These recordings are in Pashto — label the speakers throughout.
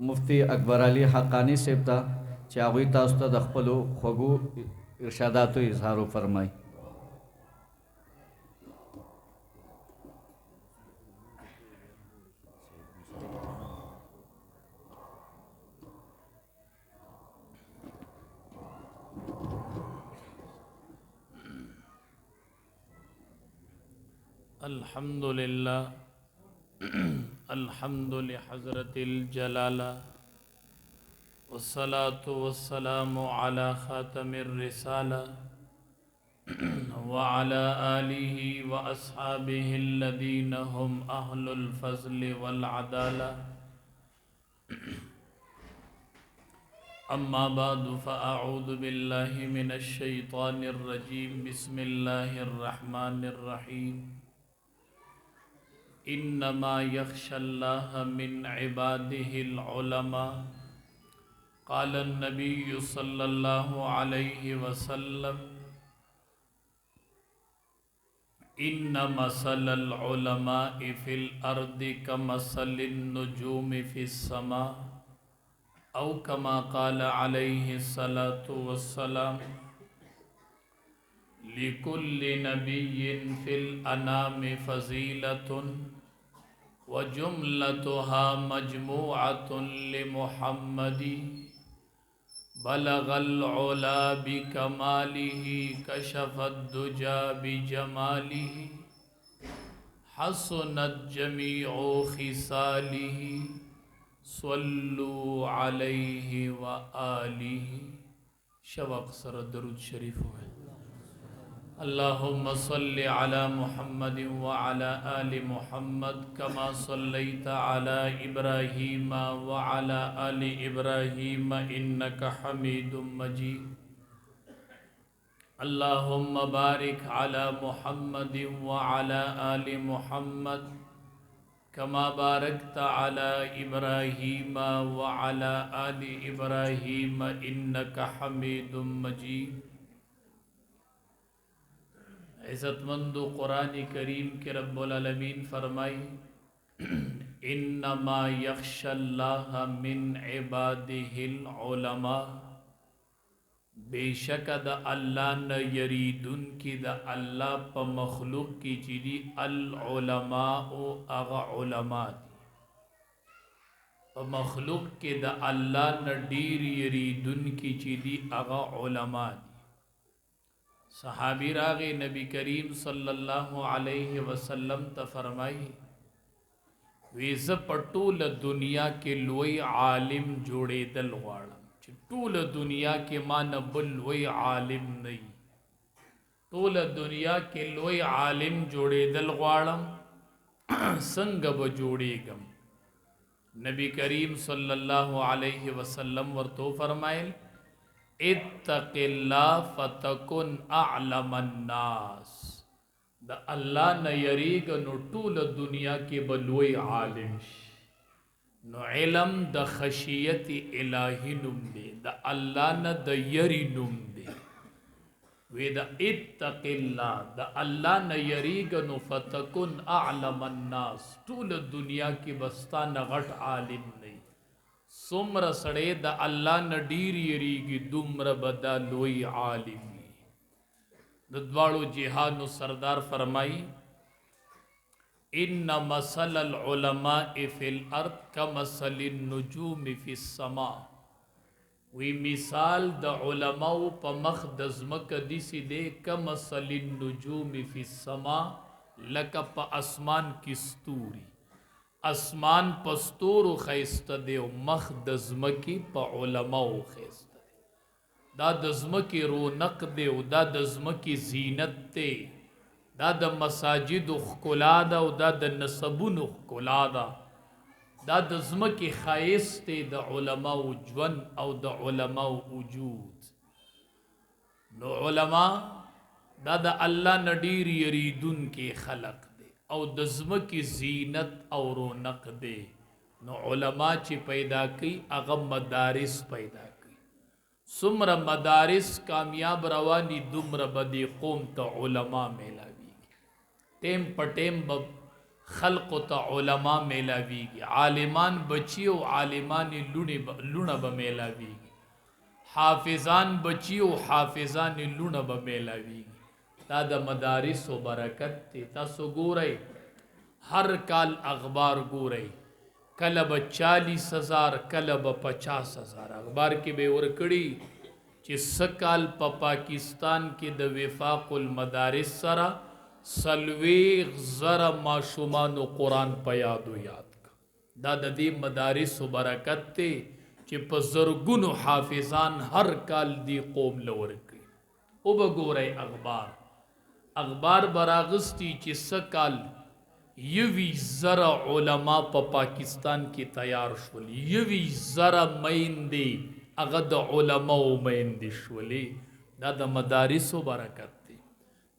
Speaker 1: مفتی اکبر علی حقانی صاحب ته چې هغوی تاسو ته د خپلو خوږو ارشاداتو اظهار وفرمایي.
Speaker 2: الحمد لله الحمد لحضرت الجلالة والصلاة والسلام على خاتم الرسالة وعلى آله وأصحابه الذين هم أهل الفضل والعدالة. أما بعد فأعوذ بالله من الشيطان الرجيم. بسم الله الرحمن الرحيم. إنما يخشى الله من عباده العلماء. قال النبي صلى الله عليه وسلم إن مثل العلماء في الأرض كمثل النجوم في السماء أو كما قال عليه الصلاة والسلام. لكل نبي في الأنام فضيلة وجملتها مجموعة لمحمد. بلغ العلا بكماله كشف الدجى بجماله. حسنت جميع خصاله صلوا عليه وآله. شوق سر درود شریف ہوئے. اللهم صل على محمد وعلى آل محمد كما صليت على إبراهيم وعلى آل إبراهيم إنك حميد مجيد. اللهم بارك على محمد وعلى آل محمد كما باركت على إبراهيم وعلى آل إبراهيم إنك حميد مجيد. عزت مند قرآن کریم کے رب العالمین فرمائی انما یخش اللہ من عباده العلماء. بے شک دا اللہ نہ یریدن کی دا اللہ پا مخلوق کی چیدی العلماء اغا علماء دی. پا مخلوق کی دا اللہ نہ دیر یریدن کی چیدی اغا علماء دی. صحابی راغی نبی کریم صلی اللہ علیہ وسلم تا فرمائی ویز پٹول دنیا کے لوئی عالم جوڑے دل غوارم. ٹول دنیا کے مان بل لوئی عالم نہیں. ٹول دنیا کے لوئی عالم جوڑے دل غوارم سنگ بجوڑے گم. نبی کریم صلی اللہ علیہ وسلم ورتو فرمائل اتق اللہ فتکن اعلم الناس. دا اللہ نہ یریگ نو طول دنیا کے بلوئی عالم شی. نو علم دا خشیت الہی نم دے. دا اللہ نہ دا یری نم دے. وی دا اتق اللہ دا اللہ نہ یریگ نو فتکن اعلم الناس. طول دنیا کی بستان غٹ عالم نہیں. سمر سڑے دا اللہ نڈیر یریگی دمر بدا لوئی عالمی. ددوارو جہانو سردار فرمائی ان مثل العلماء فی الارض کمثل النجوم فی السماء. وی مثال دا علماء پا مخدزمک دیسی دے کمثل النجوم فی السماء لکا پا اسمان کی ستوری. اسمان پستورو خیست دے و مخ دزمکی پا علماء خیست دے. دا دزمکی رونق دے و دا دزمکی زینت دے. دا دا مساجد خکلا دا و دا دا نصبون خکلا دا. دا دزمکی خیست دے دا علماء جون او دا علماء وجود. نو علماء دا دا اللہ نڈیر یریدن کے خلق او دزمکی زینت او رونق دے. نو علماء چی پیدا کی اغم مدارس پیدا کی. سمر مدارس کامیاب روانی دمر بدی قوم تا علماء میلاوی. ٹیم پا ٹیم خلق ته علما میلاویږي، عالمان بچی او عالمان لونه به میلاویږي، حافظان بچی او حافظان لونه به میلاویږي. دا د مدارسو برکت دی. تاسو ګورئ هر کال اخبار ګورئ، کله به 40,000 کله به 50,000 اخبار کې به ورکړي چې سکال په پاکستان کې د وفاق المدارس سره 40,000 ماشومانو قرآن په یادو یاد کا. دا د دې مدارسو برکت دی چې په زرګونو حافظان هر کال دی قوم لورکړي. او به ګورئ اخبار براغستی چې سکال 21,000 علما په پاکستان کې تیار شول، 21,000 میندې هغه د علماو میندې شولې. دا د مدارسو برکت دی.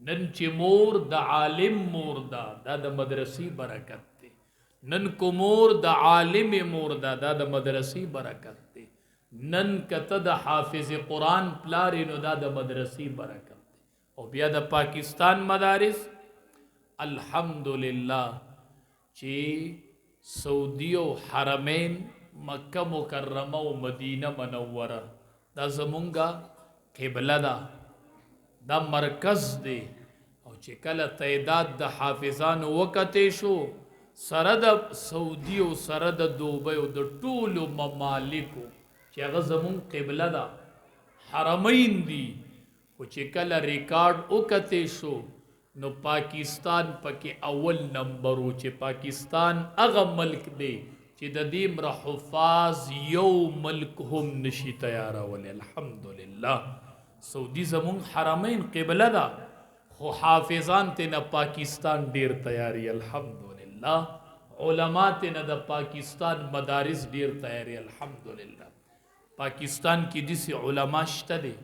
Speaker 2: نن چې مور د عالم مور ده، دا د مدرسې برکت دی. نن کو مور د عالم مور ده، دا د مدرسې برکت دی. نن کته د حافظ قرآن پلار نو دا د مدرسې برکت دی. او بیا د پاکستان مدارس الحمدلله چې سعودی او حرمین مکه مکرمه او مدینه منوره دا زمونږه قبله ده، دا مرکز دی. او چې کله تعداد د حافظانو وکتې شو سره د سعودی او سره د دوبۍ او د ټولو ممالکو چې هغه زمونږ قبله ده حرمین دي، او چې کله ریکارډ وکتې شو نو پاکستان پکې اول نمبر و. چې پاکستان هغه ملک دی چې د دې مر حفاظ یو ملک هم نشي تیارولی. الحمدلله سعودي زمونږ حرمین قبله ده، خو حافظان ته نه پاکستان ډیر تیاری. الحمدلله علما ته نه د پاکستان مدارس ډیر تیاری. الحمدلله پاکستان کې داسې علما شته دي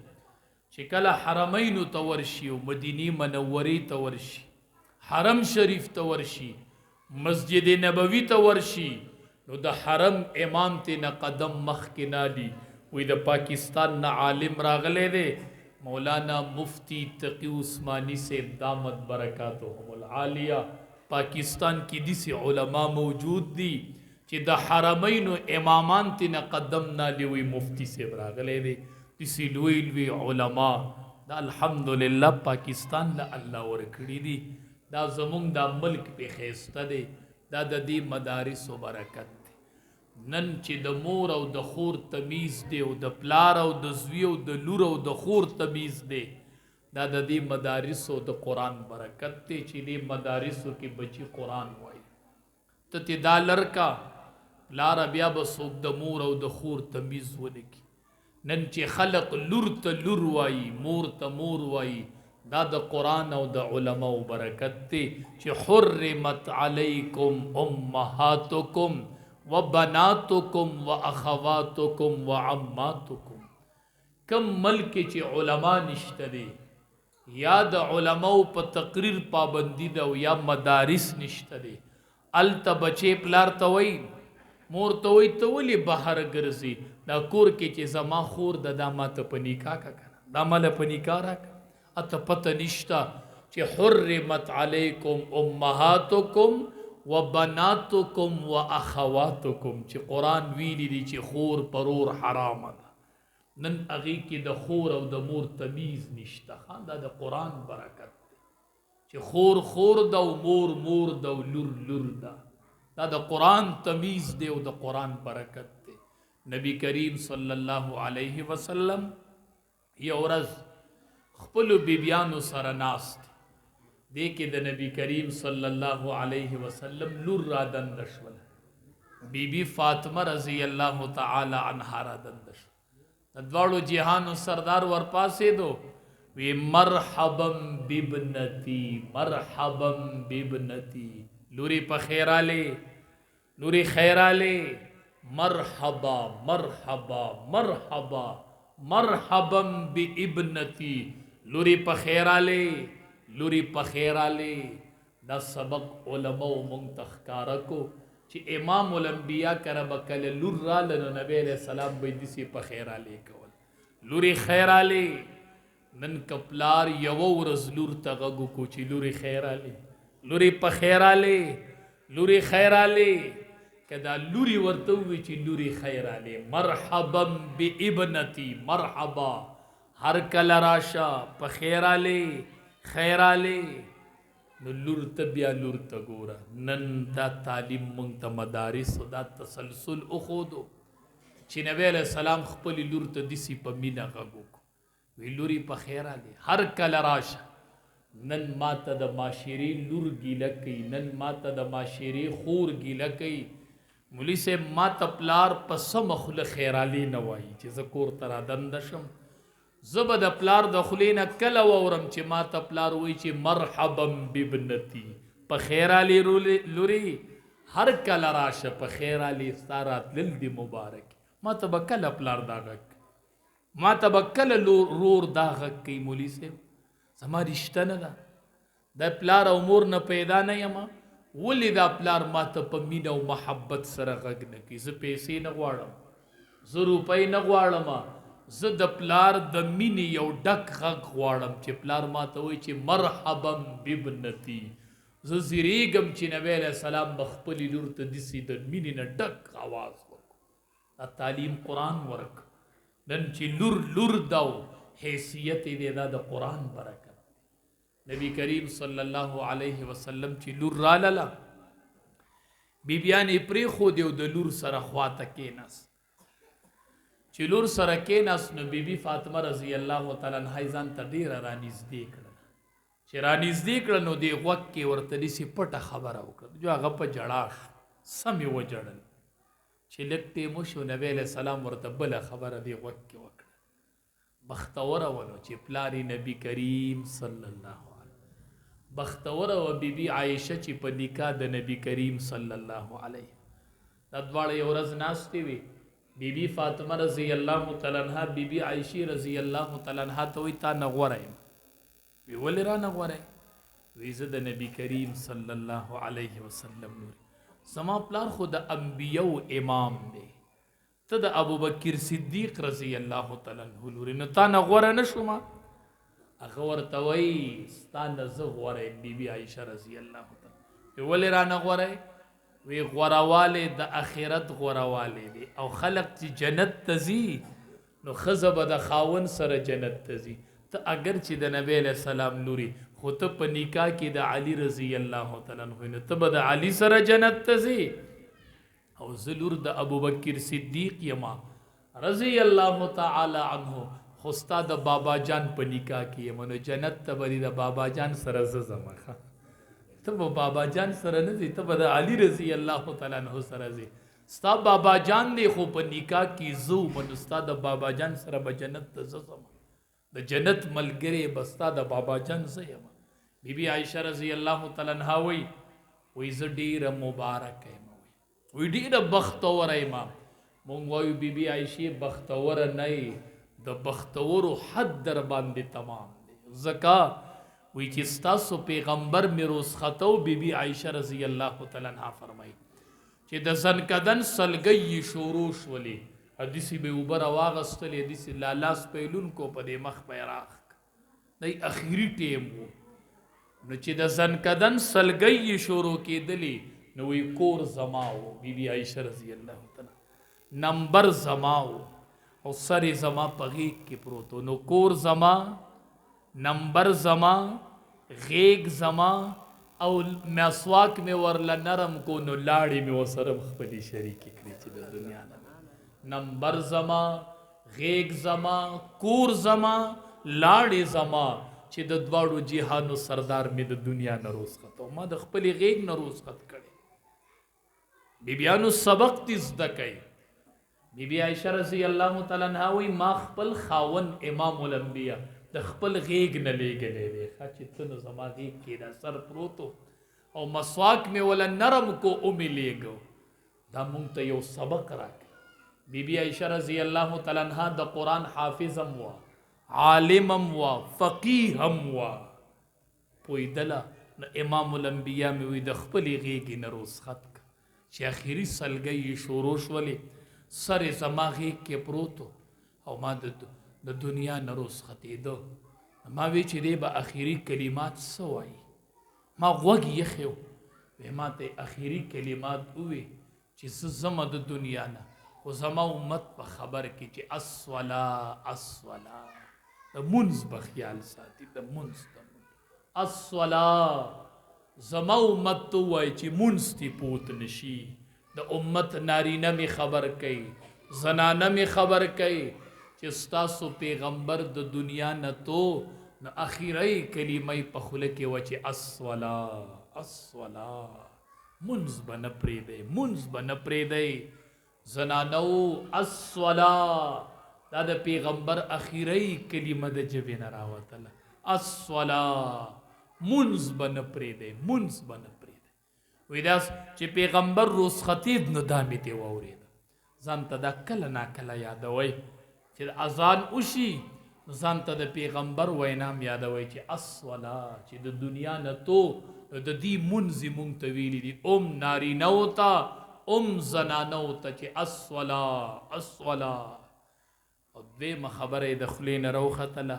Speaker 2: چې کله حرمینو ته ورشي او مدینی منورې ته ورشي، حرم شریف ته ورشي، مسجد نبوي ته ورشي، نو د حرم امام ته نه قدم مخکې نالي وی د پاکستان نه عالم راغلی دی مولانا مفتی تقی عثمانی صاحب دامت برکاتهم العالیہ. پاکستان کې داسې علما موجود دي چې د حرمینو امامان ته نه قدم نالي وی مفتی صاحب راغلی دی. دسی لوی لوی علما دا الحمدلله پاکستان له الله ورکړي دي. دا زمونږ دا ملک په خیسته دی، دا د دې مدارسو برکت دی. نن چې د مور او د خور تمیز دی او د پلار او د زوی او د لور او د خور تمیز دی، دا د دې مدارسو د قرآن برکت دی چې دې مدارسو کې بچی قرآن وایي. ته دا لرکا پلار بیا به څوک د مور او د خور تمیز ونکي. نن چې خلق لور ته لور وایي، مور ته مور وایي، دا د قرآن او د علماء برکت دی چې حرمت علیکم امهاتکم و بناتکم و اخواتکم و عماتکم. کم ملک چې علما نشته دی، یا د علماء په تقریر پابندی ده او یا مدارس نشته دی، الته بچې پلار ته وایي مور ته وایي ته ولې بهر ګرځي، دا کور کې چې زما خور ده دا ماته په نکاح کا کنه، دا ماله په نکاح راکړه. اته پته نشته چې حرمت علیکم امهاتکم و بناتکم و اخواتکم، چې قرآن ویلی دی چې خور پرور حرام ده. نن هغې کې د خور او د مور تمیز نشته. دا د قرآن برکت دی چې خور خور ده او مور مور ده او لور لور ده. دا د قرآن تمیز دی او د قرآن برکت دی. نبی کریم صلی الله علیه وسلم یو ورځ خپلو بیبیانو سره ناست دی کې د نبی کریم صلی الله علیه وسلم لور را دنده شوله. بیبی فاطمه رضی الله تعالی عنها را دنده شوله. د دواړو جهانو سردار ورپاسېدو وی مرحبا بابنتی مرحبا بابنتی، لوری په خیراله لوری خیراله، مرحبا مرحبا مرحبا مرحبا بابنتی، لوری په خیراله لوری په خیراله. دا سبق علماء مونږ ته ښکاره کو چې امام الانبیاء کره به کله لور راله نو نبی علیہ السلام به داسې په خیراله کول، لوری خیراله. نن کپلار یو ورځ لور ته غږ وکړو چې لوری خیراله لوری په خیراله، لوري خیر علی کدا لوري ورته وی چې لوري خیر علی مرحبا بابنتی مرحبا هر کله راشه په خیر علی خیر علی نو لور ته بیا لور ته ګوره نن دا تعلیم مونږ ته مدارس دا تسلسل اخودو چې نبی علیہ السلام خپل لور ته دسی په مینا غوږ وی لوري په خیر علی هر کله راشه نن ماته د معاشري لور ګیله کوي نن ماته د معاشري خور ګیله کوي مولوی صاحب ماته پلار په سم خله خیر علی نه وایي چې زه کور ته رادنده شم زه به د پلار د خولې نه کله واورم چې ماته پلار وایي چې مرحبا بابنتي په خیر علی لوري هر کله راشه په خیر علی ستا راتلل دي مبارک ماته به کله پلار دا غږ ماته به کله رور دا غږ کوي مولوي صاحب زما رشته نه ده د پلار او مور نه پیدا نه یم ولې دا پلار ماته په مینه او محبت سره غږ نه کوي زه پیسې نه غواړم زه روپۍ نه غواړم زه د پلار د مینې یو ډک غږ غواړم چې پلار ماته وایي چې مرحبا بابنتي زه زیریږم چې نبی علیہ السلام به خپلې لور ته داسې د مینې نه ډک آواز وکړو دا تعلیم قرآن ورک نن چې لور دا حیثیت یې دا د قرآن برکت نبی کریم صلی الله علیه وسلم چې لور رالاله بیبیانې پرېښودې او د لور سره خواته کېناست چې لور سره کېناست نو بیبي فاطمه رضی الله تعالی عنها ځان ته ډېره رانږدې کړه چې رانږدې کړه نو دې غوږ کې ورته داسې پټه خبره وکړه جو هغه په جړا سمې وجړل چې لږ ټیم وشو نبی علیہ السلام ورته بله خبره دې غوږ کې وکړه بختوره ولو چې پلاری نبی کریم صلی الله علیه بختوره و بیبي عایشه چې په نکاح د نبی کریم صلی الله علیه دا دواړه یو ورځ ناستې وي بیبي فاطمه رضی الله تعالی عنها بیبي عایشې رضی الله تعالی عنها ته وایي تا نه غوره یم وی ولې را نه غوره وی زه د نبی کریم صلی الله علیه وسلم نور زما پلار خو د انبیو امام دی ته د ابوبکر صدیق رضی الله تعالی عنہ لوري نو تا نه غوره نه شوم هغه ورته وایي ستا نه زه غوره یم بیبي عایشه رضی الله تعالی ولې را نه غوره وی غورواله د اخرت غورواله دی او خلق چې جنت تزي نو خزه به د خاون سره جنت تزي ته اگر چې د نبی علیہ السلام لوري خو ته په نکاح کې د علی رضی الله تعالی عنہ نه ته به د علی سره جنت تزي او زلور د ابوبکر صدیق یما رضی الله تعالی عنہ خو ستا د بابا جان په نکاح کې یمنو جنت ته به د بابا جان سره زمخه ته به بابا جان سره نه ځې ته به د علی رضی الله تعالی عنہ سره ځې ستا بابا جان دی خو په نکاح کې زو منو ستا د بابا جان سره به جنت ته ځم د جنت ملګری به ستا د بابا جان زه یم بیبي عایشه رضی الله تعالی عنها وایي زه ډېره مبارکه یم وایي ډېره بختوره یم مونږ وایو بیبي عایشې بختوره نه د بختورو حد در باندې تمام دی ځکه وی چې ستاسو پیغمبر می رسخته او بیبي عایشه رضی الله تعالی عنها فرمایي چې د زنکدن سلګي شروع شولې حدیث به اوبر واغستلې حدیث لالاس پیلون کو په دې مخ پیراخ د اخیری ټیم وو نو چې د زنکدن سلګي شروع کېدلې نو وی کور زماو بیبي عایشه رضی الله تعالی نمبر زماو او سری زما پغې کې پروتو نو کور زما نمبر زما غیگ زما او مسواک میں ورلا نرم کو نو لاڑی میں وسرم خپلی شریکی کری چی دا دنیا نمبر زما غیگ زما کور زما لاڑی زما چی دا دوارو جیحانو سردار میں دا دنیا نروز خطو ما دا خپلی غیگ نروز خط کری بیبیانو سبق تیز دا کئی بیبی عائشہ رضی اللہ تعالیٰ عنہ وی ما خپل خاون امام الانبیاء د خپل غیگ نه لېږلی دی ښه چې ته نو زما غیږ کې دا سر پروتو او مسواک مې ولا نرم کو اومې لېږو دا مونږ ته یو سبق راکړي بیبي عایشه رضی الله تعالی عنها د قرآن حافظ هم وه عالم هم وه فقیه هم وه پوهېدله نو امام الانبیا مې وایي د خپلې غیږې نه رسخت که چې اخري سلګۍ یې شروع شولې سر یې زما غیږ کې پروتو او ما د دنیا نه رسختېده ما وی چې دی به اخري کلمات څه وایي ما غوږ یخی و ما ته اخیری کلمات وې چې زما د دنیا نه خو زما امت په خبر کې چې الصلا د منځ په خیال ساتي د منځ الصلا زما امت ته وایي چې منځ تی پوت نشي د امت نارینه می خبر کوي زنانه می خبر کوي چې ستاسو پیغمبر د دنیا نه تو نو اخیری کلمه په خوله کې و چې الصلا منځ به نه پرېږدی زنانو الصلا دا د پیغمبر اخیری کلمه د ژبې نه راوتله الصلا منځ به نه پرېږدی وی دا چې پیغمبر رخصتید نو دا مې دې واورېده ځان ته دا کله ناکله یادوئ چې اذان وشي نو ځان ته د پیغمبر وینام یادوئ چې الصلا چې د دنیا نه تو د دې منځ مونږ ته ویلي دي نارینهو ته زنانو ته چې الصلا او دویمه خبره د خولې نه راوختله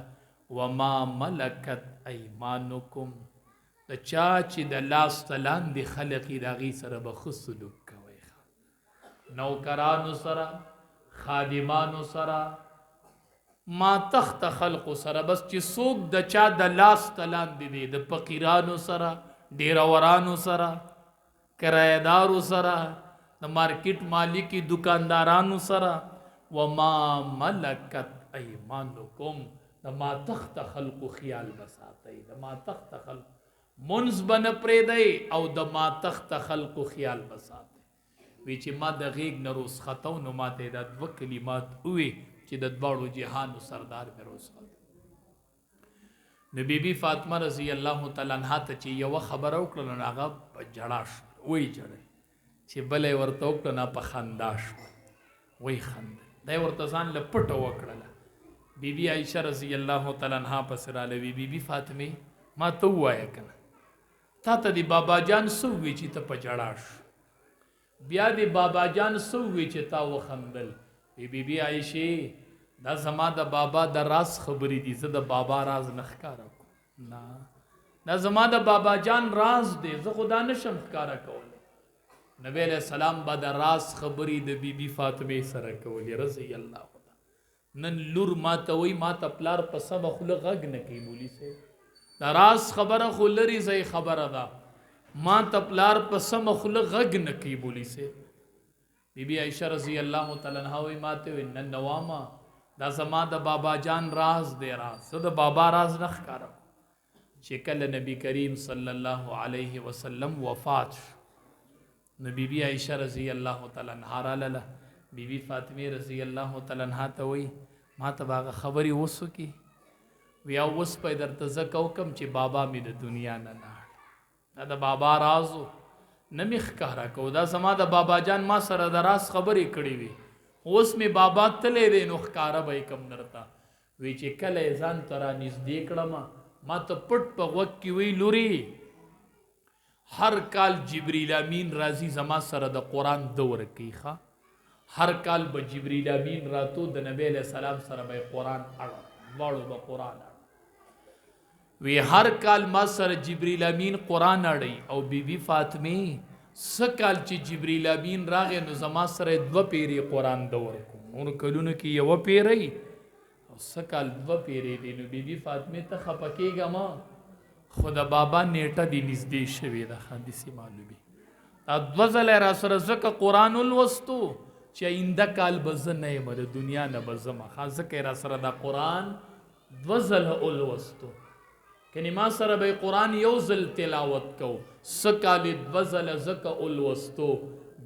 Speaker 2: وما ملکت ایمانکم د چا چې د لاس ته لاندې خلق یې د هغې سره به ښه سلوک کوئ نوکرانو سره خادمانو سره ماتخت خلقو سره بس چې څوک د چا د لاس ته لاندې دی د فقیرانو سره ډیرورانو سره کرایهدارو سره د مارکیټ مالکی دکاندارانو سره وما ملکت ایمانکم د ماتخت خلقو خیال بساتئ د ماتخت خلق منځ به نه پرېږدئ او د ماتخت خلقو خیال بساتئ وی چې ما د غیږ نه رخصتو نو ما ته دا دوه کلمات ووې چې د دواړو جهانو سردار مې رخصت نو بیبي فاطمه رضی الله تعالی عنها ته چې یوه خبره وکړله نو هغه په ژړا شو وی ژړی چې بله یې ورته وکړه نه په خندا شو وی خندل دا یې ورته ځان له پټه وکړله بیبي عایشه رضی الله تعالی عنها پسې راله وی بیبي فاطمې ما ته ووایه که نه تا ته د بابا جان څه ووی چې ته په ژړا شو بیا د بابا جان څه ووی چې تا وخندل بیبي عایشې دا زما د بابا د راز خبرې دي زه د بابا راز نه ښکاره کوم نه دا زما د بابا جان راز دی زه خو دا نشم ښکاره کولی نبی علیہ السلام به د راز خبرې د بیبي فاطمې سره کولې رضی الله عنها نن لور ما ته وایي ما ته پلار په سمه خوله غږ نه کوي مولي صاحب دا راز خبره خو لرې ځای خبره ده ما ته پلار په سمه خوله غږ نه کوي مولي صاحب بیبي عایشه رضی الله تعالی عنها وایي ما ته وایي نن نوامه دا زما د بابا جان راز دی راز زه د بابا راز نه ښکاره چې کله نبی کریم صلی الله علیه وسلم وفات شو نو بیبي عایشه رضی الله تعالی عنها راله بیبي فاطمه رضی الله تعالی عنها ته وایي ما ته به هغه خبرې اوس وکړي ویا اوس به یې درته زه کوکم چې بابا مې د دنیا نه لاړ دا د بابا راز و نه مې ښکاره کو دا زما د بابا جان ما سره د راز خبرې کړې وي اوس مې بابا تلی دی نو ښکاره به یې کم درته وی چې کله یې ځان ته رانږدې کړم ما ته پټ په غوږ کې وی لورې هر کال جبریل امین راځي زما سره د قرآن دوره کوي ښه هر کال به جبریل امین راتو د نبی علیہ السلام سره به قرآن اړه دواړو به قرآن اړه وی هر کال ما سره جبریل امین قرآن اړی او بیبي فاطمه څه کال چې جبریل امین راغی نو زما سره 2 پیرې قرآن دور کوم نور کلونو کې 1 پیرې او څه کال 2 پیرې دی نو بیبي فاطمه ته خفه کېږم خو د بابا نیټه دی نږدې شوې ده حدیثي معلومي دا 2 ځله را سره ځکه قرآن ولوستو چې آینده کال به زه نه یم د دنیا نه به ځمه ځکه را سره دا قرآن 2 ځله ولوستو کنی ما سره به قرآن یو ځل تلاوت کو سکال 2 ځله زکه ولوستو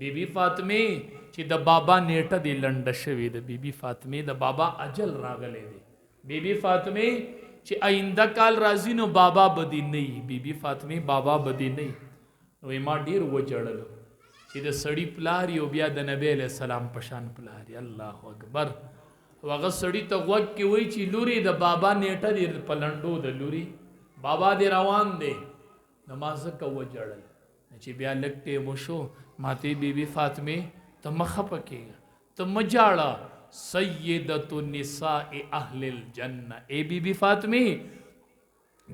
Speaker 2: بیبي فاطمه چې د بابا نیټه دی لنډه شوې ده بیبي فاطمه د بابا اجل راغلی دی بیبي فاطمه چې آینده کال راځي نو بابا بدی نه بیبي فاطمه بابا بدی نه نو ما ډیر وجړل چې د سړی پلار یو بیا د نبی علیہ السلام پشان پلار الله اکبر هغه سړی ته غوږ کې وای چې لوري د بابا نیټه دی پلنډو د لوري بابا دی روان دی نماز کو وجړل چې بیا لکټه مشو ماته بیبي فاطمه ته مخه پکې ته مجاړه سیدۃ النساء اهل الجنه ای بیبي فاطمه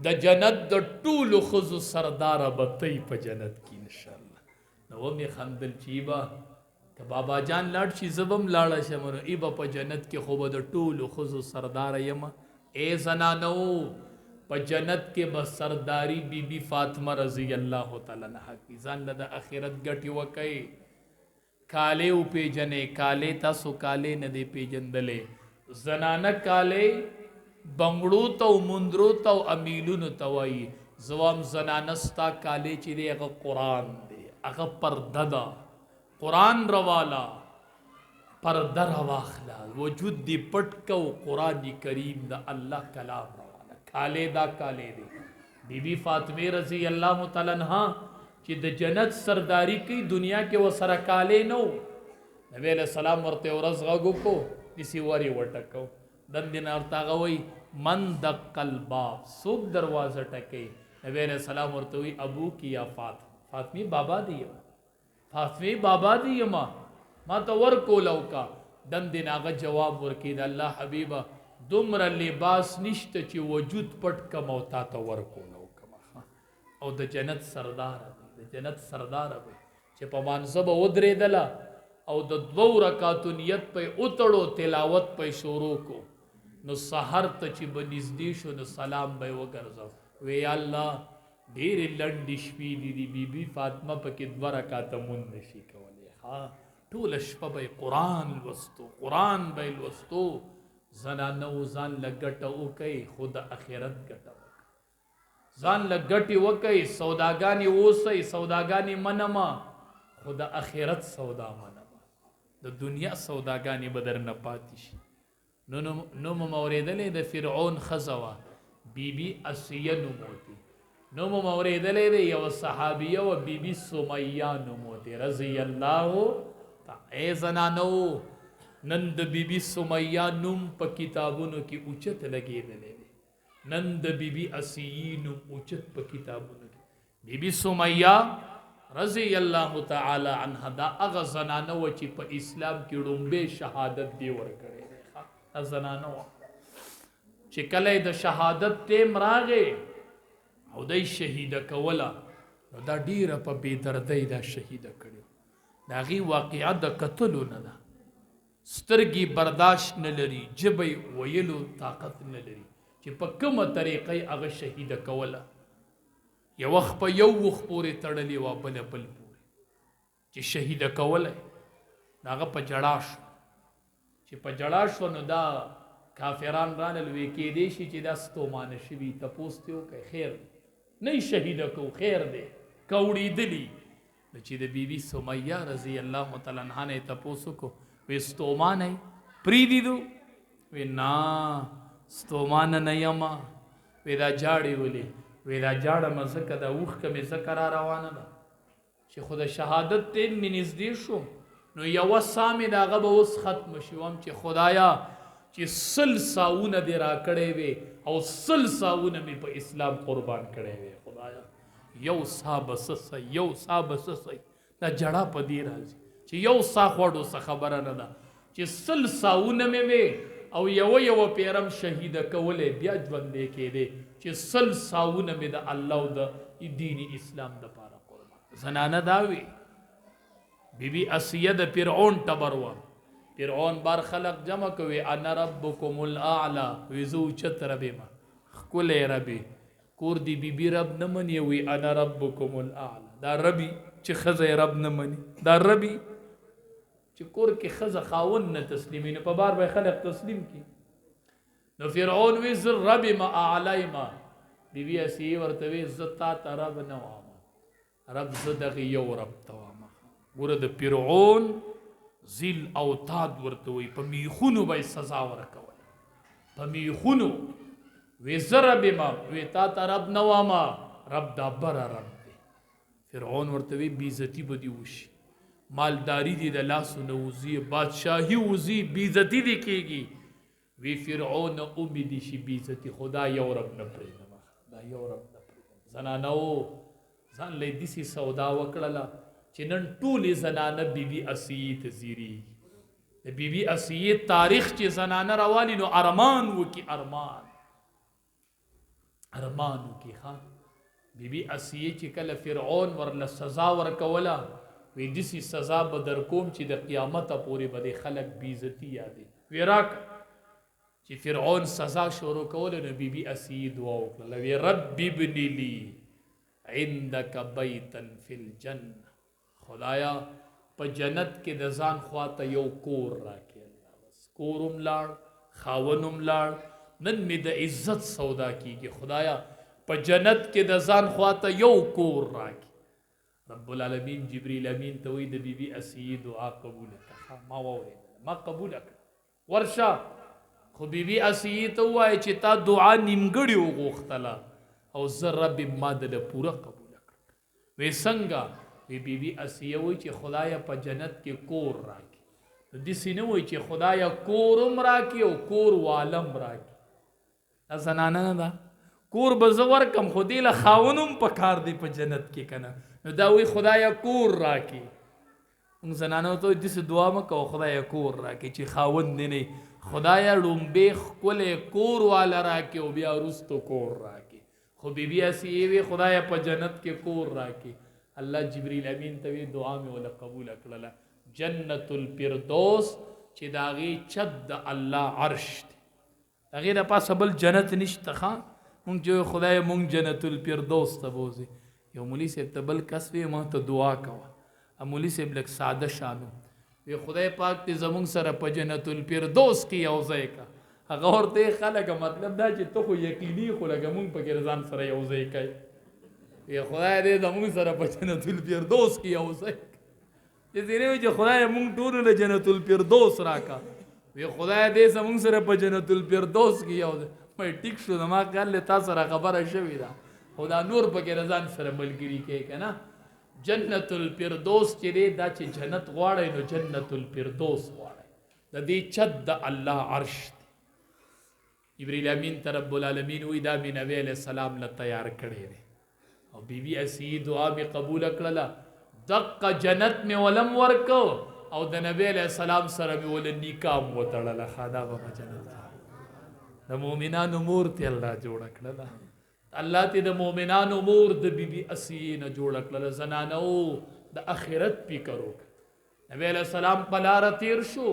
Speaker 2: د جنت د ټولو ښځو سرداره به تی په جنت کې انشاءالله. نو ومې خندل چې ای به که بابا جان لاړ شي زه به هم لاړه شم نو ای به په جنت کې خو به د ټولو ښځو سرداره یم. ای زنانو په جنت کې به سرداری بی بی فاطمه رضی الله تعالی عنها کی. ځان له د آخرت ګټې وکئ. کالې وپېژنئ. کالې تاسو کالې نه دی پېژندلې. زنانه کالې بنګړو ته او مندرو ته او امیلونو ته وایي. زه وایم زنانه ستا کالې چې دی هغه قرآن دی، هغه پرده ده. قرآن روالا پرده رواخله، وجود دی پټ کو. قرآن کریم دا الله کلام روالا. کالې دا کالې دی. بی بی فاطمه رضی الله تعالی عنها چې د جنت سرداری کوي دنیا کې وسره کالې نو. نبی علیہ السلام ورته ورځ غږ وکړو داسې ورې وټکو. دندې نه ورته هغه وایي من دق الباب، څوک دروازه ټکوي؟ نبی علیہ السلام ورته وایي ابو کی یا فاطمه، فاطمه بابا دی یم، فاطمه بابا دی یم، ما ته ورکولو کا. دندې نه هغه جواب ورکړي د الله حبیبه دومره لباس نشته چې وجود پټ کم او تا ته ورکولو کما. او د جنت سرداره دی، د جنت سرداره دی چې په مانځه به ودرېدله او د 2 رکعاتو نیت په اتړو تلاوت په شروع کو. نو سحر ته چې به نږدې شو نو سلام به یې وګرځو. وی یا الله ډېرې لنډې شپې دي دي بی بی فاطمه پکې 2 رکعاته مونځ نشي کولی. ها ټوله شپه به یې قرآن لوستو، قرآن به یې لوستو. زنانو ځان له ګټه وکئ خو د آخرت ګټه وکئ. ځان له ګټې وکئ، سوداګانې اوسئ، سوداګانې منمه خو د آخرت سودا منمه. د دنیا سوداګانې به در نه پاتې شي. نو مو اورېدلې د فرعون ښځه وه بی بی اسیه نوموتې. نو مو اورېدلې د یوه صحابیه وه بی بی سمیه نوموتې رضی الله تعالی. ای زنانو نن د بی بی سمیه نوم په کتابونو کې اوچت لګېدلی دی. نن د بی بی اسیه نوم اوچت په کتابونو کې. بی بی سمیه رضی الله تعالی عنها دا هغه زنانه وه چې په اسلام کې ړومبی شهادت دی ورکړی. زنانه وه چې کله د شهادت ټیم راغی او دی شهیده کوله نو دا ډیره په بې دردۍ دا شهیده کړې. د هغې واقعه د کتلو نه ده. سترګې برداشت نه لري، ژبه ویلو طاقت نه لري چې په کومه طریقه هغه شهیده کوله. یو وخت په یو وخت پورې تړلې وه، بله بل پورې چې شهیده کوله. هغه په ژړا شو. چې په ژړا شو نو دا کافران رانل وی کېدی شي چې دا ستومانه شوي. تپوس ترې وکړئ خیر نه یې شهیده کوو خیر دی که اړېدلي. نو چې د بی بی سمیه رضی الله تعالی عنها نه یې تپوس وکړو وی ستومانه یې پرېږدېدو؟ وی نه ستومانه نه یمه. وی دا جاړې ولې؟ وی دا جاړمه ځکه دا اوښکه مې ځکه را روانه ده چې خو د شهادت ټیم مې نږدې شو نو یوه ساه مې د هغه به اوس ختمه شي. وم چې خدایا چې 100 ساونه دې را کړی وې او 100 ساونه مې په اسلام قربان کړی وې. خدایا یو ساه به څه صی، یو ساه به څه صی. دا جړه په دې راځي چې یو ساه خوړو څه خبره نه ده چې 100 ساونه مې وې او یوه پیرم شهیده کولی بیا ژوندی کېدی چې 100 ساونه مې د الله او د دین اسلام دپاره قربان. زنانه دا وي. بی بی اسیه د فرعون ټبر وه. فرعون بار خلق جمع کوي انا ربکم الاعلی. وی زه اوچت رب یم، ښکلی رب یې. کور دی بی بی رب نه مني وی انا ربکم الاعلی. دا ربي چې ښځه یې رب نه مني، دا ربي چې کور کې ښځه خاوند نه تسلیمي نو په بار به خلق تسلیم کی. نو فرعون وی زه رب یم اعلی یم. بی بی اسیه ورته وی زه تا ته رب نه وام، رب زه دغې یو رب ته وام. ګوره د فرعون ذیل اوتاد ورته وایي په میخونو به یې سزا ورکول. په میخونو وی زه رب یم، وی تا ته رب نه وامه، رب دا بره رب دی. فرعون ورته وی بېعزتي به دې وشي، مالداري دې د لاسو نه وځي، بادشاهي وځي، بېعزتي دې کېږي. وی فرعون امید شي بېعزتي خو دا یو رب نه پرېږدم، دا یو رب نه پرېږدم. زنانو ځان له یې داسې سودا وکړله چې نن ټولې زنانه بی بی اسیې ته ځیرېږي. د بی بی اسیې تاریخ چې زنانه راوالي نو ارمان وکړي، ارمان ارمانو کی خان بی بی اسیه چې کله فرعون ورله سزا ورکوله وی دسی سزا به در کوم چې د قیامت پورې به د خلک بیزتی یادې وی راک چې فرعون سزا شروع کوله نو بی بی اسیه دعا وکړه وی رب ابن لی عندك بیتا فی الجنه خدایا په جنت کې د ځان خواته یو کور راکې الله بس کورم لاړ خاونم لاړ نن می د عزت سودا کیږي خدایا په جنت کې د ځان خواته یو کور راکې رب العالمین جبریل امین ته وی د بی بی اسیه دعا قبول کړه ما واورېدله ما قبول کړه ورشه خو بی بی اسیه ته ووایه چې تا دعا نیمګړې وغوښتله او زه رب ما د پوره قبول کړ وی څنګه وی بی بی اسیه وی چې خدایا په جنت کې کور راکې داسې نه وی چې خدایا کورم راکې او کور والم راکې دا زنانه نه ده کور به زه ورکم خو دې له خاونم په کار دی په جنت کې که نه نو دا وی خدایا کور راکې موږ زنانو ته داسې دعا مه کوه خدایا کور راکې چې خاوند دی نه خدایا لومبې ښکلی کور والا راکې او بیا وروستو کور راکې خو بی بی اسیه وی خدایا په جنت کې کور راکې الله جبریل امین ته وی دعا مې وله قبوله کړله جنت الفردوس چې د هغې چت د الله عرش دی د هغې د پاسه بل جنت نشته ښه مونږ چې خدای مونږ جنت الفردوس ته بوځي یو مولي صاحب ته بل کس وی ما ته دعا کوه مولي صاحب لږ ساده شانو وی خدای پاک دې زمونږ سره په جنت الفردوس کې یو ځای کا هغه ورته خلکه مطلب دا چې ته خو یقیني خو لکه مونږ پکې ځان سره یو ځای کوي وی خدای دې زمونږ سره په جنت الفردوس کې یو ځای چې ځینې وایي چې خدای مونږ ټولو له جنت الفردوس راکا وی خدای دې زمونږ سره په جنت الفردوس کې یو ځای مې ټیک شو زما خیال له تا سره خبره شوې ده خو دا نور پکې ځان سره ملګري کوي که نه جنت الفردوس چې دی دا چې جنت غواړئ نو جنت الفردوس غواړئ د دې چت د الله عرش دی جبریل امین ته رب العالمین وی دا مې نبی علیه السلام له تیار کړی دی او بی بی اسیه دعا مې قبوله کړله دقه جنت مې ولم ورکو او د نبی علیه السلام سره مې ول نکاح وتړله ښه دا به جنت د مؤمنانو مور ته الله جوړه کړله الله ته د مؤمنانو مور د بی بی اسیه نه جوړه کړله زنانو د آخرت فکر وکړه نبی علیه السلام په لاره تیر شو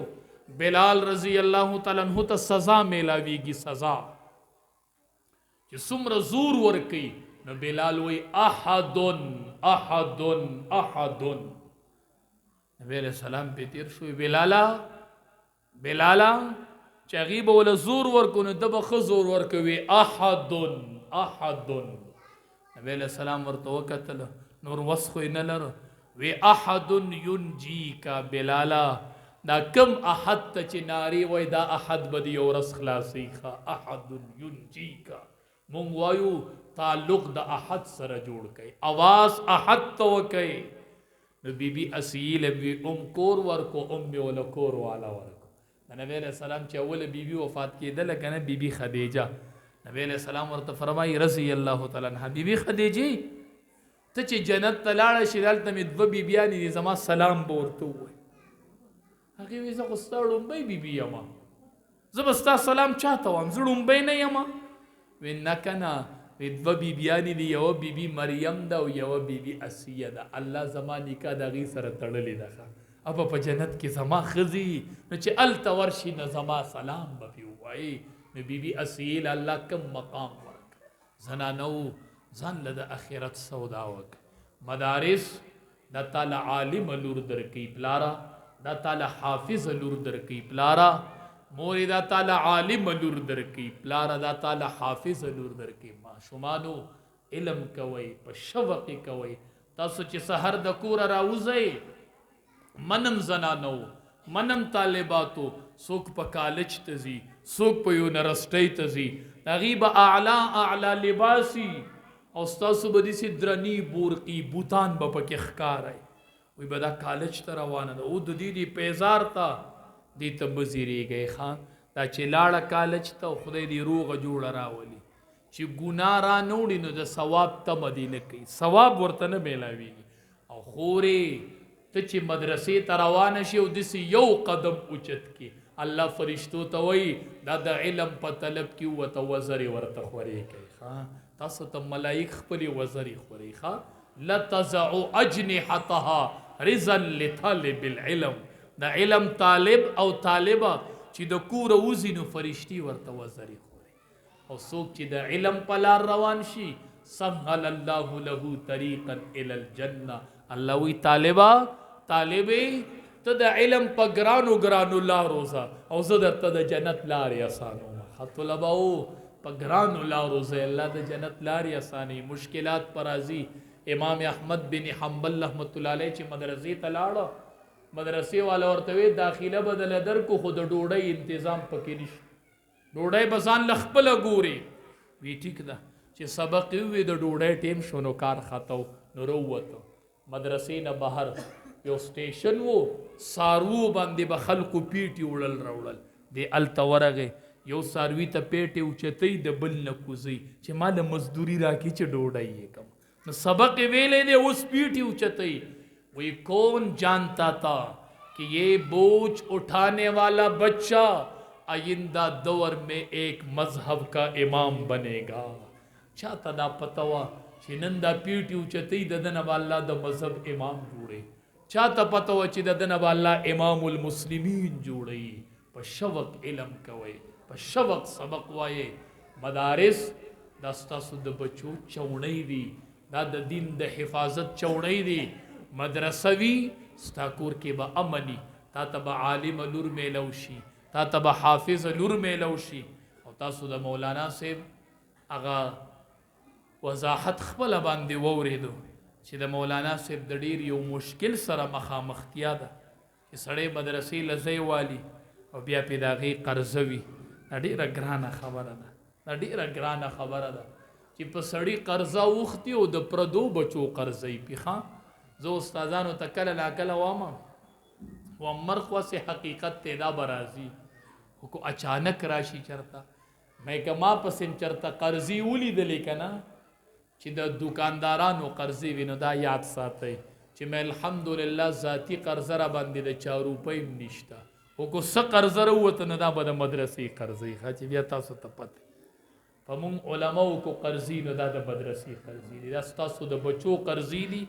Speaker 2: بلال رضی الله تعالی عنہ ته سزا میلاویږي سزا چې څومره زور ورکوي نو بلال وی احدن احدن احدن نبی علیہ السلام پہ تیر شوی بلالا چې هغې به وله زور ورکو نو ده به ښه زور ورکوي احدن احدن نبی علیہ السلام ورته وکتله نور وس خو یې نه لره وی احدن ینجیکا بلالا دا کم احد ته چې نارې وای دا احد به د یو ورځ خلاصوي ښه احدن ینجیکا مونږ وایو تعلق د احد سره جوړ کړئ اواز احد ته وکئ نو بی بی اسیه له کور ورکو مې وله کور والا ورکو د نبی علیہ السلام چې اوله بی بی وفات کېدله که نه بی بی خدیجه نبی علیہ السلام ورته فرمایي رضی الله تعالی عنها بی بی خدیجې ته چې جنت ته لاړه شې دلته مې دوه بیبیانې دي زما سلام به ورته ووایي هغې وایي زه خو ستا ړومبی بیبي یمه زه به ستا سلام چا ته وایم زه ړومبی نه یمه وی نه که نه دوه بیبیانې دي یوه بیبي مریم ده او یوه بیبي اسیه ده الله زما نکاح د هغې سره تړلې ده ابا په جنت کې زما ښځې نو چې هلته ورشي نو زما سلام به پرې ووایي نو بیبي اسیه له الله کم مقام ورکړه زنانو ځان له د آخرت سودا وکړه مدارس دا تاله عالم لور درکوي پلاره دا تاله حافظ لور درکوي پلاره مورې دا تاله عالم لور درکوي پلاره دا تاله حافظ لور درکوي ماشومانو علم کوئ په شوق یې کوئ تاسو چې سحر د کوره راوځئ منم زنانو منم طالباتو څوک په کالج ته ځي څوک په یونیورسټۍ ته ځي د هغې به اعلی لباسي او ستاسو به داسې درني بورقي بوتان به پکې ښکارئ وی به دا کالج ته روانه ده او د دې پیزار ته دې ته مه ځیرېږئ ښه دا چې لاړه کالج ته خدای دې روغه جوړه راولي چې ګناه را نه وړي نو د ثواب تمه دې نه کوي ثواب ورته نه میلاویږي او خورې ته چې مدرسې ته روانه شي او داسې یو قدم اوچت کړي الله فرشتو ته وایي دا د علم په طلب کې وته وزرې ورته خورې کوي ښه تاسو ته ملائک خپلې وزرې خوري ښه لتزع اجنحتها رضا لطالب العلم د علم طالب او طالبه چې د کوره وځي نو فرشتي ورته وزرې خوري او څوک چې د علم په لار روان شي سهل الله له طریقا الی الجنه الله وی طالبې ته د علم په ګرانو لارو ځه او زه درته د جنت لارې اسانوم طلباو په ګرانو لارو ځه الله د جنت لارې اساني مشکلات پر راځي امام احمد بن حنبل رحمت الله علیه چې مدرسې ته لاړه مدرسې والا ورته وی داخله بدله درکو خو د ډوډۍ تنظیم پکې نشته ډوډۍ به ځان له خپله ګوري وی ټیک ده چې سبق یې ووی د ډوډۍ ټیم شو نو کار ختو نو راووتو مدرسې نه بهر یو سټیشن و سارو باندې به خلکو پیټي وړل راوړل د هلته ورغې یو ساروي ته پیټې اوچتوي د بل نه کوزوي چې ما د مزدوري راکړي چې ډوډۍ یې کم نو سبق یې ویلی دی اوس پیټې اوچتوي وی کون جانتا تھا کہ یہ بوجھ اٹھانے والا بچہ آئندہ دور میں ایک مذہب کا امام بنے گا چاہتا دا پتہ وا چې نن دا پیټې اوچتوي د ده نه به الله د مذهب امام جوړوي چاته پته وه چې د ده نه به الله امام المسلمین جوړوي په شوق علم کوئ په شوق سبق وایې مدارس دا ستاسو د بچو چوڼۍ دي دا د دین د حفاظت چوڼۍ دي مدرسه وي ستا کور کې به امني تا ته به عالم لور میلو شي تا ته به حافظ لور میلو شي او تاسو د مولانا صاحب هغه وضاحت خپله باندې واورېدو چې د مولانا صاحب د ډېر یو مشکل سره مخامختیا ده چې سړی مدرسې له ځای والي او بیا پې د هغې قرضه وي دا ډېره ګرانه خبره ده دا ډېره ګرانه خبره ده چې په سړي قرضه اوښتي او د پردو بچو قرضه یې پې زه استادانو ته کله ناکله وامه وایم مرخ وسې حقیقت ته دا به راځي خو اچانک راشي چېرته مې که ما پسې چېرته قرضې ولیدلې که نه چې د دکاندارانو قرضې وي نو دا یاد ساتئ چې مې الحمدلله ذاتي قرضه را باندې د 4 روپۍ هم نشته خو که څه قرضه راووته نو دا به د مدرسې قرضې ښه چې بیا تاسو ته پته په مونږ علماو کو قرضې نو دا د مدرسې قرضې دي دا ستاسو د بچو قرضې دي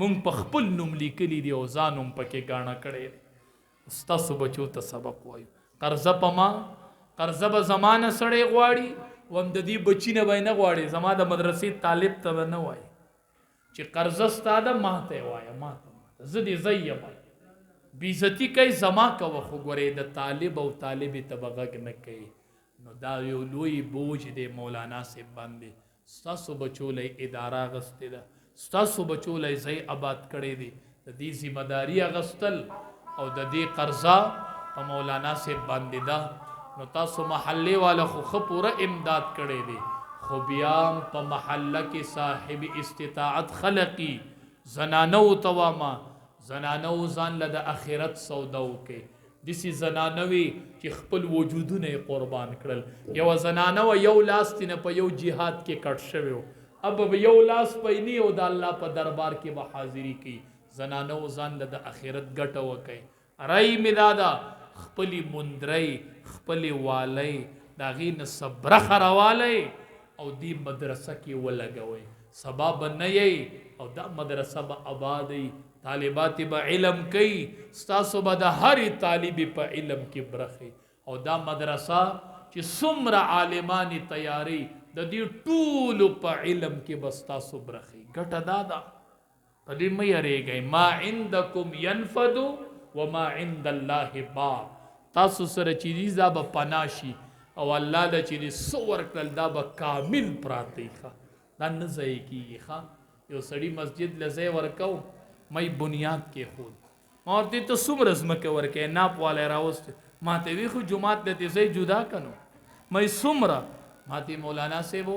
Speaker 2: مونږ په خپل نوم لیکلي دي او ځان هم پکې ګاڼه کړی دی ستاسو بچو ته سبق وایو قرضه په ما قرضه به زما نه سړی غواړي وم د دې بچي نه به یې نه غواړي زما د مدرسې طالب ته به نه وایي چې قرضه ستا ده ما ته یې وایه ما ته زه دې زه یم بیزتی کوي زما کوه خو ګورې د طالب او طالبې ته به غږ نه کوي نو دا یو لوی بوج دی مولانا صاحب باندې ستاسو بچو له اداره اخیستې ده ستاسو بچو له ځای آباد کړی دی د دې ذمهداري اخیستل او د دې قرضه په مولانا صاحب باندې ده نو تاسو محلې والا خو ښه پوره امداد کړی دی خو بیا په محله کې صاحب استطاعت خلقي زنانو ته وامه زنانو ځان له د اخرت سودا وکړي داسې زنانه وي چې خپل وجودونه یې قربان کړل یوه زنانه وه یو لاس تې نه په یو جهاد کې کټ شوی و اب به یو لاس پینی او د الله په دربار کې به حاضري کوي زنانو ځان له د اخرت ګټه وکړي رای مې دا ده خپلې مندرۍ خپلې والۍ د هغې نه څه برخه راوالی او دې مدرسه کې ولګوئ سبا به نه یی او دا مدرسه به آبادی طالبات به علم کوي ستاسو به د هرې طالبې په علم کې برخې او دا مدرسه چې څومره عالمانې تیاری د دې ټولو په علم کې به ستاسو برخې ګټه دا ده په دې مه یریږئ ما عندکم ینفد وما عند الله باق تاسو سره چې دي دا به پناه شي او الله له چې دې څه ورکړل دا به کامل پراته ښه دا نه ضایع کېږي ښه یو سړي مسجد له ځای ورکو مې بنیاد کې خود ما ورته ته څومره ځمکه ورکې ناپ والی راوست ما ته وی خو جومات د دې ځای جدا کنو مې څومره ما ته مولانا صاحب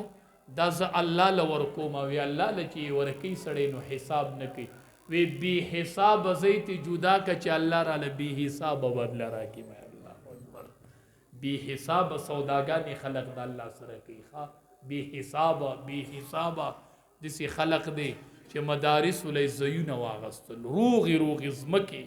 Speaker 2: دا زه الله له ورکوم وی الله له چې ورکوي سړی نو حساب نه کوي وی بی حساب ځای ته جدا که چې الله راله بی حساب بدله راکړي مې الله اکبر بی حساب سوداګانې خلق د الله سره کوي ښه بی حسابه داسې خلق دی چې مدارس ولې ځایونه واغستل روغې ځمکې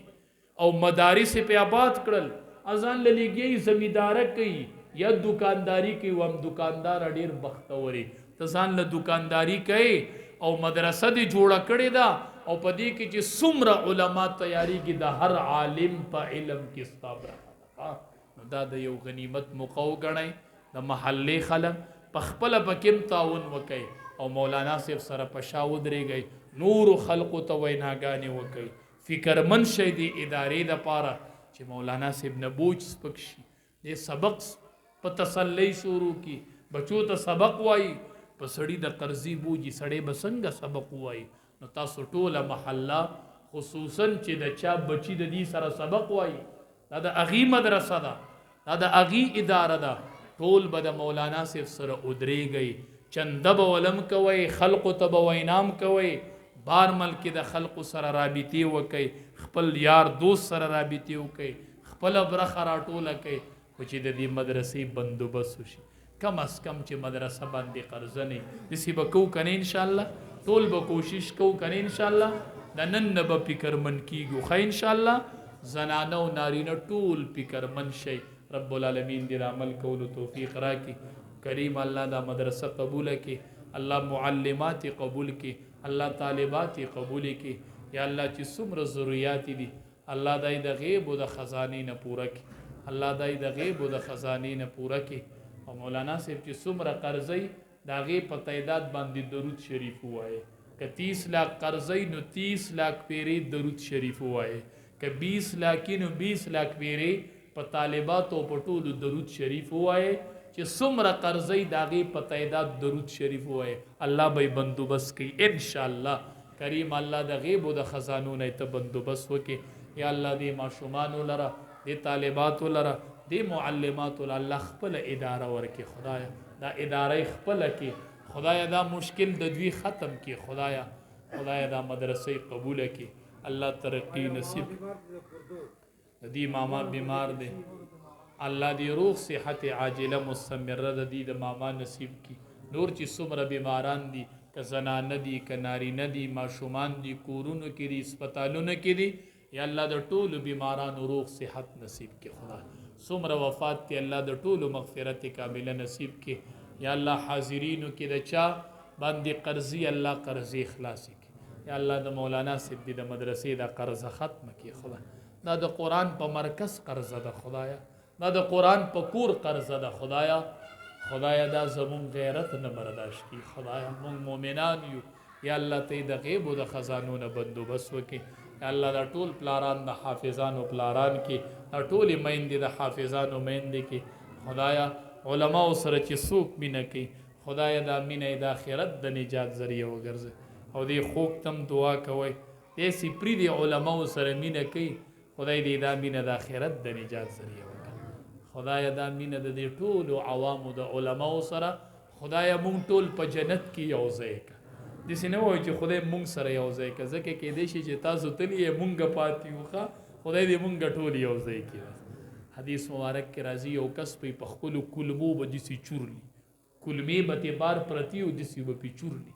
Speaker 2: او مدارس یې پې آباد کړل اذان له لګي زمینداره کوي یا دکانداری کوي هم دکاندار ډېر بختوري ته ځان له دکانداری کوي او مدرسه دې جوړه کړې ده او په دې کې چې څومره علما تیاریږي د هر عالم په علم کې ستا برخه ده. دا د یو غنیمت موقع وګڼئ. د محلې خلک په خپله پکې تعاون وکئ او مولانا صاحب سره په شا ودرېږئ. نورو خلقو ته ویناګانې وکئ. فکرمند شئ د ادارې دپاره چې مولانا صاحب نه بوج سپک شي. دې سبق په تسلی شروع کی. بچو ته سبق وایي په سړي د قرضي بوجي سړی به څنګه سبق وایي. نو تاسو ټوله محله خصوصا چې د چا بچي د دې سره سبق وایي دا د اغي مدرسه ده دا د اغي اداره ده. ټول به د مولانا صاحب سره ودرېږئ. چنده به ولم کوئ. خلقو ته به وینام کوئ. بار ملک د خلقو سره رابطې وکئ. خپل یار دوست سره رابطې وکئ. خپله برخه راټوله کئ. خو چې د دې مدرسې بندوبست وشي کم از کم چې مدرسه باندې قرضه نه داسې به کوو که نه انشاءالله. ټول به کوشش کوو که نه انشاءالله. د نن نه به فکرمند کیږو ښه انشاءالله. زنانه او نارینه ټول فکرمند شئ. رب العالمین دې د عمل کولو توفیق راکړي. کریم الله دا مدرسه قبوله کړي. الله معلمات قبول کړي. الله طالبات قبول کړي. یا الله چې څومره ضروريات دي الله دای د غیب او د خزانې نه پوره کړي. الله دای د غیب او د خزانې نه پوره کړي. او مولانا صاحب چې څومره قرضی د هغې په تعداد باندې درود شریف ووایه. که 30 لاک قرضی نو 30 لاک پیرې درود شریف ووایه. که 20 لاکي نو 20 لاک پیرې په طالباتو او په ټولو درود شریف ووایه. چې څومره قرضی د هغې په تعداد درود شریف ووایه. الله به یې بندوبست کوي انشاءالله. کریم الله د غیب او د خزانو نه ته بندوبست وکړي. یا الله دې ماشومانو لره دې طالباتو لره دې معلماتو لره الله خپله اداره ورکړي. خدایه دا اداره خپله کې خدایه دا مشکل د دوی ختم کړي. خدایه دا مدرسې قبوله کړي. الله ترقی نصیب. د دې ماما بیمار دی الله دې روغ صحت عاجله مستمره د دې د ماما نصیب کړي. نور چې څومره بیماران دي که زنانه دي که نارینه دي ماشومان دي کورونو کې دي اسپتالونو کې دي یا الله د ټولو بیمارانو روغ صحت نصیب کړي. خدای څومره وفات دي الله د ټولو مغفرت کامله نصیب کړي. یا الله حاضرینو کې د چا باندې قرضي الله قرضې خلاصي کړي. یا الله د مولانا صاحب د مدرسې د قرضه ختمه کړي. خدای دا د قرآن په مرکز قرضه ده. خدایا دا د قرآن په کور قرضه ده. خدایا دا زمون غیرت نه برداشت کړي. خدایا مونږ مؤمنان یو. یا الله ته د غیب او د خزانو نه بندوبست وکړي. یا الله دا ټول پلاران د حافظانو پلاران کې دا ټولې میندې د حافظانو میندې کې خدایا علماو سره چې څوک مینه کوي خدایا دا مینه د آخرت د نجات ذریعه وګرځي. او دې خوږ تم دعا کوئ داسې پرې د علماو سره مینه کوي خدای دې دا مینه د آخرت د نجات ذریعه وګرځي. خدایا دا مینه د دې ټولو عوامو د علماو سره خدایا مونږ ټول په جنت کې یو ځای کړه. داسې نه وایي چې خدای مونږ سره یو ځای کړه ځکه کیدای شي چې تاسو تللی یې مونږ پاتې یو ښه خدای دې مونږ ټول یو ځای کړي. حدیث مبارک کې راځي یو کس په خپلو کلمو به داسې چورلي کلمې به تې بار پرتې او داسې به پې چورلي.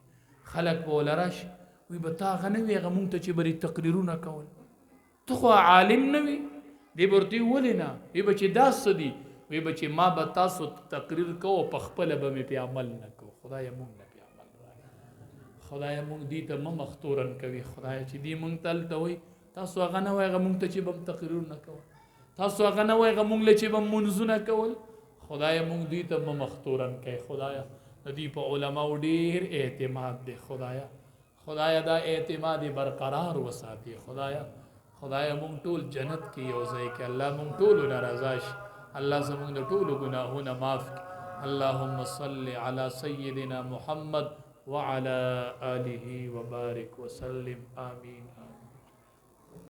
Speaker 2: خلک به وله راشي وایي به تا هغه نه وي هغه مونږ ته چې به تقریرونه کول ته خو عالم نه وي. دی به ورته ولې نه وی به چې دا څه دي وی به چې ما به تاسو تقریر کوو په خپله به مې پې عمل نه کوو. خدایه مونږ نه پې عمل راکړه. خدایه مونږ دې ته مه مختورن کوي. خدایه چې دې مونږ ته هلته وایي تاسو هغه نه وایي هغه مونږ ته چې به م تقریرونه کول تاسو هغه نه وایي هغه مونږ له چې به م منځونه کول. خدایه مونږ دوی ته مه مختورن کوي. خدایه د دوی په علماو ډېر اعتماد دی. خدایه دا اعتماد برقرار وساتي. خدایه مونږ ټول جنت کې یو ځای کې الله مونږ ټولو نه رضا شي. الله زمونږ د ټولو ګناهونه معاف کړي. اللهم صل على سيدنا محمد وعلى آله وبارك وسلم آمين.